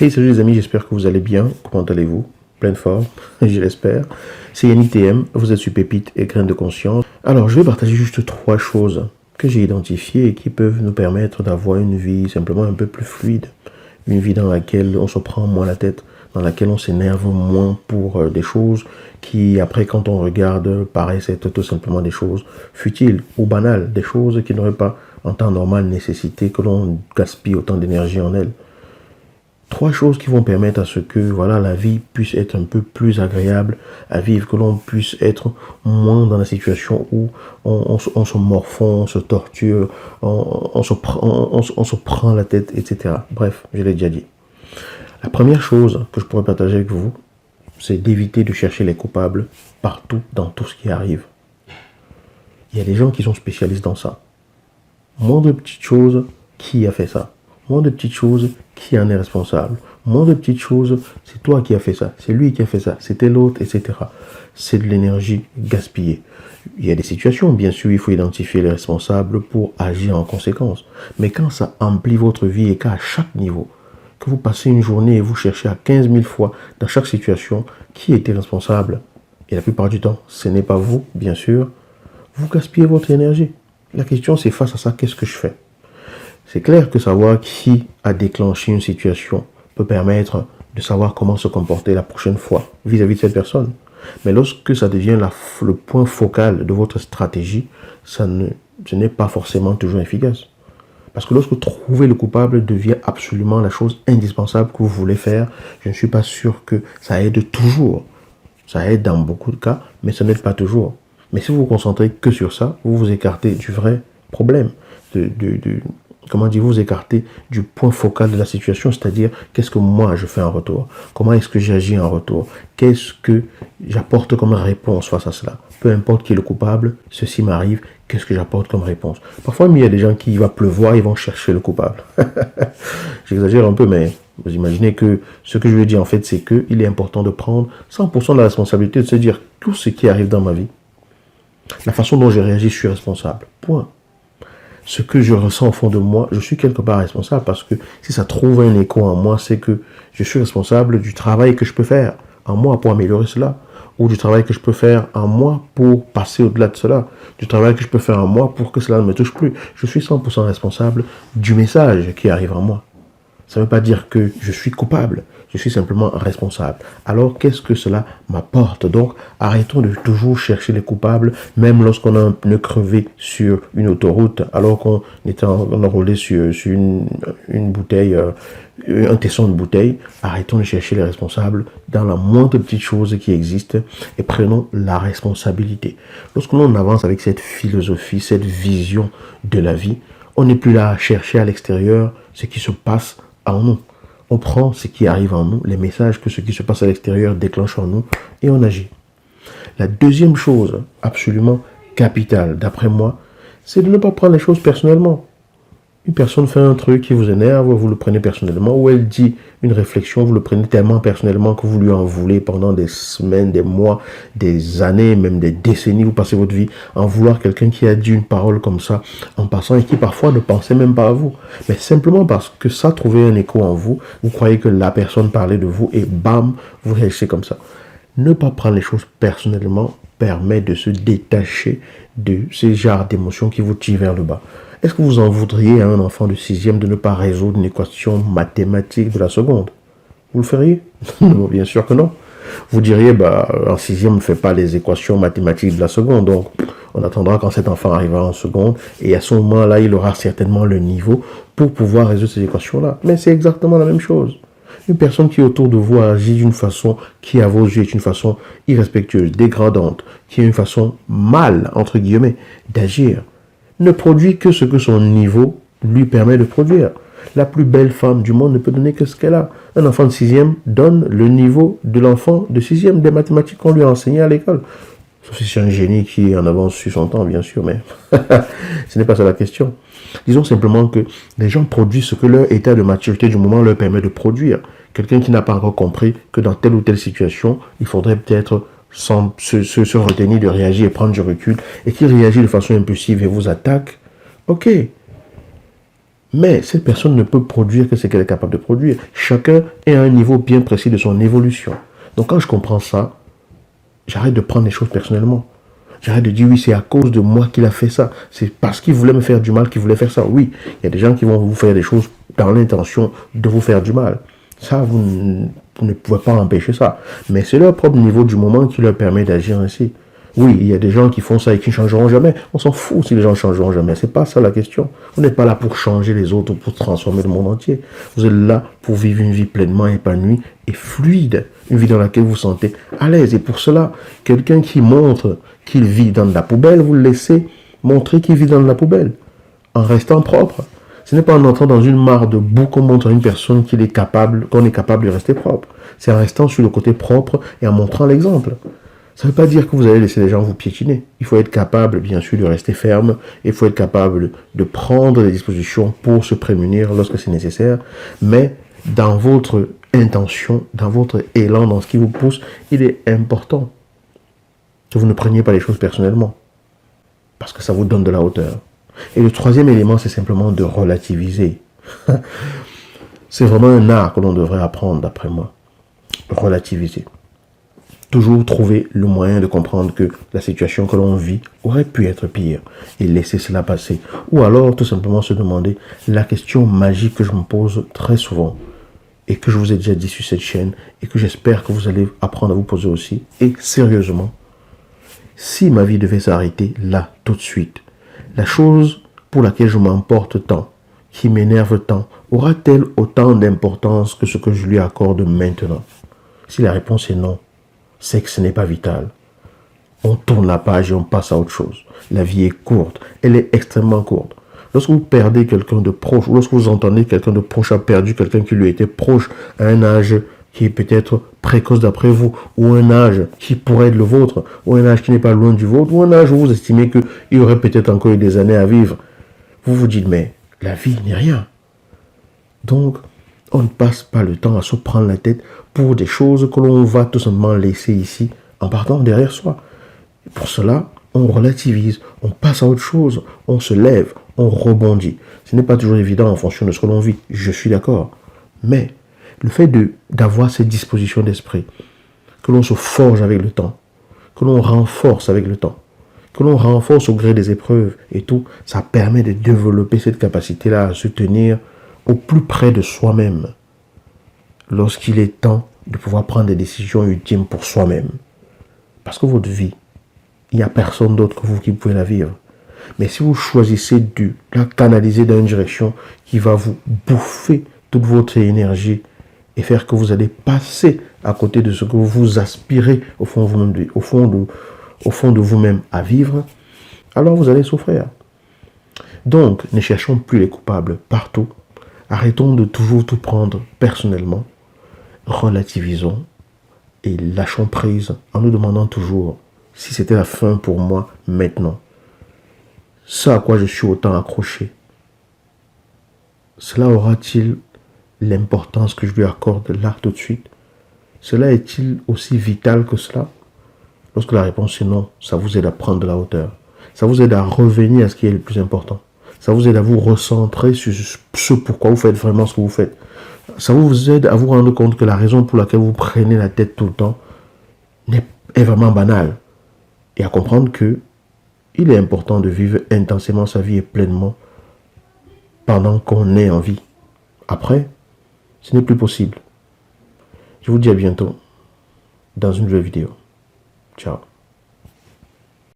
Hey, salut les amis, j'espère que vous allez bien. Comment allez-vous? Pleine forme, je l'espère. C'est Yannick TM, vous êtes sur Pépite et Graines de Conscience. Alors, je vais partager juste 3 choses que j'ai identifiées et qui peuvent nous permettre d'avoir une vie simplement un peu plus fluide. Une vie dans laquelle on se prend moins la tête, dans laquelle on s'énerve moins pour des choses qui, après, quand on regarde, paraissent être tout simplement des choses futiles ou banales, des choses qui n'auraient pas, en temps normal, nécessité que l'on gaspille autant d'énergie en elles. 3 choses qui vont permettre à ce que voilà, la vie puisse être un peu plus agréable à vivre, que l'on puisse être moins dans la situation où on se morfond, on se torture, on se prend la tête, etc. Bref, je l'ai déjà dit. La première chose que je pourrais partager avec vous, c'est d'éviter de chercher les coupables partout dans tout ce qui arrive. Il y a des gens qui sont spécialistes dans ça. Moindre petite chose, qui a fait ça? Moins de petites choses, qui en est responsable? Moins de petites choses, c'est toi qui as fait ça, c'est lui qui a fait ça, c'était l'autre, etc. C'est de l'énergie gaspillée. Il y a des situations, bien sûr, il faut identifier les responsables pour agir en conséquence. Mais quand ça emplit votre vie et qu'à chaque niveau, que vous passez une journée et vous cherchez à 15 000 fois dans chaque situation qui était responsable, et la plupart du temps, ce n'est pas vous, bien sûr, vous gaspillez votre énergie. La question, c'est face à ça, qu'est-ce que je fais? C'est clair que savoir qui a déclenché une situation peut permettre de savoir comment se comporter la prochaine fois vis-à-vis de cette personne. Mais lorsque ça devient le point focal de votre stratégie, ce n'est pas forcément toujours efficace. Parce que lorsque trouver le coupable devient absolument la chose indispensable que vous voulez faire, je ne suis pas sûr que ça aide toujours. Ça aide dans beaucoup de cas, mais ça n'aide pas toujours. Mais si vous vous concentrez que sur ça, vous vous écartez du vrai problème, comment dire, vous écartez du point focal de la situation, c'est-à-dire qu'est-ce que moi je fais en retour, comment est-ce que j'agis en retour, qu'est-ce que j'apporte comme réponse face à cela. Peu importe qui est le coupable, ceci m'arrive, qu'est-ce que j'apporte comme réponse. Parfois, il y a des gens qui, il va pleuvoir, ils vont chercher le coupable. J'exagère un peu, mais vous imaginez que ce que je veux dire en fait, c'est qu'il est important de prendre 100% de la responsabilité, de se dire tout ce qui arrive dans ma vie, la façon dont j'ai réagi, je suis responsable. Point. Ce que je ressens au fond de moi, je suis quelque part responsable parce que si ça trouve un écho en moi, c'est que je suis responsable du travail que je peux faire en moi pour améliorer cela, ou du travail que je peux faire en moi pour passer au-delà de cela, du travail que je peux faire en moi pour que cela ne me touche plus. Je suis 100% responsable du message qui arrive en moi. Ça ne veut pas dire que je suis coupable, je suis simplement responsable. Alors, qu'est-ce que cela m'apporte? Donc, arrêtons de toujours chercher les coupables, même lorsqu'on a un pneu crevé sur une autoroute, alors qu'on était enrôlé sur une bouteille, un tesson de bouteille. Arrêtons de chercher les responsables dans la moindre petite chose qui existe et prenons la responsabilité. Lorsque l'on avance avec cette philosophie, cette vision de la vie, on n'est plus là à chercher à l'extérieur ce qui se passe en nous. On prend ce qui arrive en nous, les messages que ce qui se passe à l'extérieur déclenche en nous et on agit. La deuxième chose absolument capitale, d'après moi, c'est de ne pas prendre les choses personnellement. Une personne fait un truc qui vous énerve, vous le prenez personnellement, ou elle dit une réflexion, vous le prenez tellement personnellement que vous lui en voulez pendant des semaines, des mois, des années, même des décennies, vous passez votre vie à en vouloir quelqu'un qui a dit une parole comme ça en passant et qui parfois ne pensait même pas à vous. Mais simplement parce que ça trouvait un écho en vous, vous croyez que la personne parlait de vous et bam, vous réagissez comme ça. Ne pas prendre les choses personnellement permet de se détacher de ces genres d'émotions qui vous tirent vers le bas. Est-ce que vous en voudriez à un enfant de 6e de ne pas résoudre une équation mathématique de la seconde? Vous le feriez? Non, bien sûr que non. Vous diriez, en 6e, on ne fait pas les équations mathématiques de la seconde, donc on attendra quand cet enfant arrivera en seconde, et à ce moment-là, il aura certainement le niveau pour pouvoir résoudre ces équations-là. Mais c'est exactement la même chose. Une personne qui autour de vous agit d'une façon qui, à vos yeux, est une façon irrespectueuse, dégradante, qui est une façon mal, entre guillemets, d'agir, ne produit que ce que son niveau lui permet de produire. La plus belle femme du monde ne peut donner que ce qu'elle a. Un enfant de 6e donne le niveau de l'enfant de 6e des mathématiques qu'on lui a enseigné à l'école. Sauf si c'est un génie qui est en avance sur son temps, bien sûr, mais ce n'est pas ça la question. Disons simplement que les gens produisent ce que leur état de maturité du moment leur permet de produire. Quelqu'un qui n'a pas encore compris que dans telle ou telle situation, il faudrait peut-être sans se retenir de réagir et prendre du recul, et qui réagit de façon impulsive et vous attaque, ok. Mais cette personne ne peut produire que ce qu'elle est capable de produire. Chacun est à un niveau bien précis de son évolution. Donc quand je comprends ça, j'arrête de prendre les choses personnellement. J'arrête de dire oui, c'est à cause de moi qu'il a fait ça. C'est parce qu'il voulait me faire du mal qu'il voulait faire ça. Oui, il y a des gens qui vont vous faire des choses dans l'intention de vous faire du mal. Ça, vous ne pouvez pas empêcher ça. Mais c'est leur propre niveau du moment qui leur permet d'agir ainsi. Oui, il y a des gens qui font ça et qui ne changeront jamais. On s'en fout si les gens ne changeront jamais. C'est pas ça la question. Vous n'êtes pas là pour changer les autres, pour transformer le monde entier. Vous êtes là pour vivre une vie pleinement épanouie et fluide. Une vie dans laquelle vous vous sentez à l'aise. Et pour cela, quelqu'un qui montre qu'il vit dans de la poubelle, vous le laissez montrer qu'il vit dans de la poubelle. En restant propre. Ce n'est pas en entrant dans une mare de boue qu'on montre à une personne qu'on est capable de rester propre. C'est en restant sur le côté propre et en montrant l'exemple. Ça ne veut pas dire que vous allez laisser les gens vous piétiner. Il faut être capable, bien sûr, de rester ferme. Il faut être capable de prendre des dispositions pour se prémunir lorsque c'est nécessaire. Mais dans votre intention, dans votre élan, dans ce qui vous pousse, il est important que vous ne preniez pas les choses personnellement. Parce que ça vous donne de la hauteur. Et le troisième élément, c'est simplement de relativiser. C'est vraiment un art que l'on devrait apprendre, d'après moi. Relativiser. Toujours trouver le moyen de comprendre que la situation que l'on vit aurait pu être pire et laisser cela passer. Ou alors tout simplement se demander la question magique que je me pose très souvent et que je vous ai déjà dit sur cette chaîne et que j'espère que vous allez apprendre à vous poser aussi. Et sérieusement, si ma vie devait s'arrêter là, tout de suite, la chose pour laquelle je m'emporte tant, qui m'énerve tant, aura-t-elle autant d'importance que ce que je lui accorde maintenant? Si la réponse est non, c'est que ce n'est pas vital. On tourne la page et on passe à autre chose. La vie est courte, elle est extrêmement courte. Lorsque vous perdez quelqu'un de proche, ou lorsque vous entendez quelqu'un de proche a perdu quelqu'un qui lui était proche à un âge qui est peut-être précoce d'après vous, ou un âge qui pourrait être le vôtre, ou un âge qui n'est pas loin du vôtre, ou un âge où vous estimez qu'il y aurait peut-être encore eu des années à vivre, vous vous dites, mais la vie n'est rien. Donc, on ne passe pas le temps à se prendre la tête pour des choses que l'on va tout simplement laisser ici en partant derrière soi. Et pour cela, on relativise, on passe à autre chose, on se lève, on rebondit. Ce n'est pas toujours évident en fonction de ce que l'on vit, je suis d'accord. Mais le fait d'avoir cette disposition d'esprit, que l'on se forge avec le temps, que l'on renforce avec le temps, que l'on renforce au gré des épreuves et tout, ça permet de développer cette capacité-là à se tenir au plus près de soi-même lorsqu'il est temps de pouvoir prendre des décisions ultimes pour soi-même. Parce que votre vie, il n'y a personne d'autre que vous qui pouvez la vivre. Mais si vous choisissez de la canaliser dans une direction qui va vous bouffer toute votre énergie et faire que vous allez passer à côté de ce que vous aspirez au fond de vous-même à vivre, alors vous allez souffrir. Donc, ne cherchons plus les coupables partout. Arrêtons de toujours tout prendre personnellement. Relativisons et lâchons prise en nous demandant toujours si c'était la fin pour moi maintenant. Ce à quoi je suis autant accroché, cela aura-t-il l'importance que je lui accorde là tout de suite? Cela est-il aussi vital que cela? Lorsque la réponse est non, ça vous aide à prendre de la hauteur. Ça vous aide à revenir à ce qui est le plus important. Ça vous aide à vous recentrer sur ce pourquoi vous faites vraiment ce que vous faites. Ça vous aide à vous rendre compte que la raison pour laquelle vous prenez la tête tout le temps est vraiment banale. Et à comprendre que il est important de vivre intensément sa vie et pleinement pendant qu'on est en vie. Après, ce n'est plus possible. Je vous dis à bientôt dans une nouvelle vidéo. Ciao.